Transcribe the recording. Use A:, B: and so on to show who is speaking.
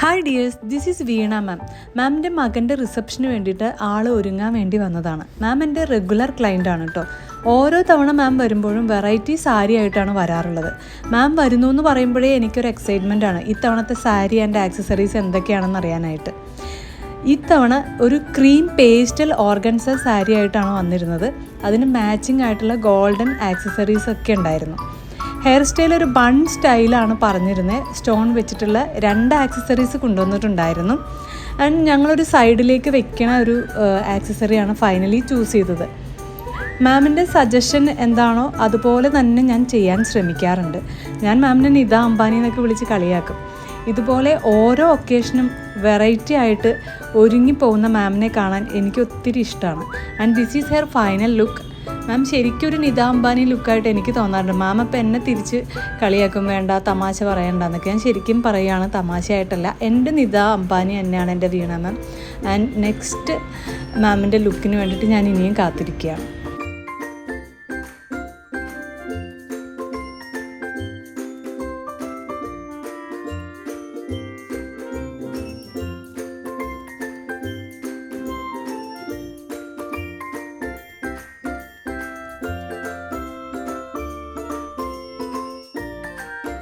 A: Hi dears, this is വീണ മാം. മാമിൻ്റെ മകൻ്റെ റിസപ്ഷന് വേണ്ടിയിട്ട് ആൾ ഒരുങ്ങാൻ വേണ്ടി വന്നതാണ്. മാം എൻ്റെ റെഗുലർ ക്ലയൻ്റ് ആണ് കേട്ടോ. ഓരോ തവണ മാം വരുമ്പോഴും വെറൈറ്റി സാരി ആയിട്ടാണ് വരാറുള്ളത്. മാം വരുന്നു എന്ന് പറയുമ്പോഴേ എനിക്കൊരു എക്സൈറ്റ്മെൻ്റ് ആണ് ഇത്തവണത്തെ സാരി ആൻഡ് ആക്സസറീസ് എന്തൊക്കെയാണെന്ന് അറിയാനായിട്ട്. ഇത്തവണ ഒരു ക്രീം പേസ്റ്റൽ ഓർഗൻസ സാരി ആയിട്ടാണ് വന്നിരുന്നത്. അതിന് മാച്ചിങ് ആയിട്ടുള്ള ഗോൾഡൻ ആക്സസറീസ് ഒക്കെ ഉണ്ടായിരുന്നു. ഹെയർ സ്റ്റൈൽ ഒരു ബൺ സ്റ്റൈലാണ് പറഞ്ഞിരുന്നത്. സ്റ്റോൺ വെച്ചിട്ടുള്ള 2 ആക്സസറീസ് കൊണ്ടുവന്നിട്ടുണ്ടായിരുന്നു. ആൻഡ് ഞങ്ങളൊരു സൈഡിലേക്ക് വെക്കണ ഒരു ആക്സസറിയാണ് ഫൈനലി ചൂസ് ചെയ്തത്. മാമിൻ്റെ സജഷൻ എന്താണോ അതുപോലെ തന്നെ ഞാൻ ചെയ്യാൻ ശ്രമിക്കാറുണ്ട്. ഞാൻ മാമിനെ നിത അംബാനി എന്നൊക്കെ വിളിച്ച് കളിയാക്കും. ഇതുപോലെ ഓരോ ഒക്കേഷനും വെറൈറ്റി ആയിട്ട് ഒരുങ്ങിപ്പോകുന്ന മാമിനെ കാണാൻ എനിക്ക് ഒത്തിരി ഇഷ്ടമാണ്. And this is hair final look. Ma'am ശരിക്കും ഒരു നിത അംബാനി ലുക്കായിട്ട് എനിക്ക് തോന്നാറുണ്ട്. മാം അപ്പം എന്നെ തിരിച്ച് കളിയാക്കും, വേണ്ട തമാശ പറയണ്ടെന്നൊക്കെ. ഞാൻ ശരിക്കും പറയുകയാണ്, തമാശയായിട്ടല്ല. എൻ്റെ നിത അംബാനി തന്നെയാണ് എൻ്റെ വീണ മാം. ആൻഡ് നെക്സ്റ്റ് മാമിൻ്റെ ലുക്കിന് വേണ്ടിയിട്ട് ഞാൻ ഇനിയും കാത്തിരിക്കുകയാണ്.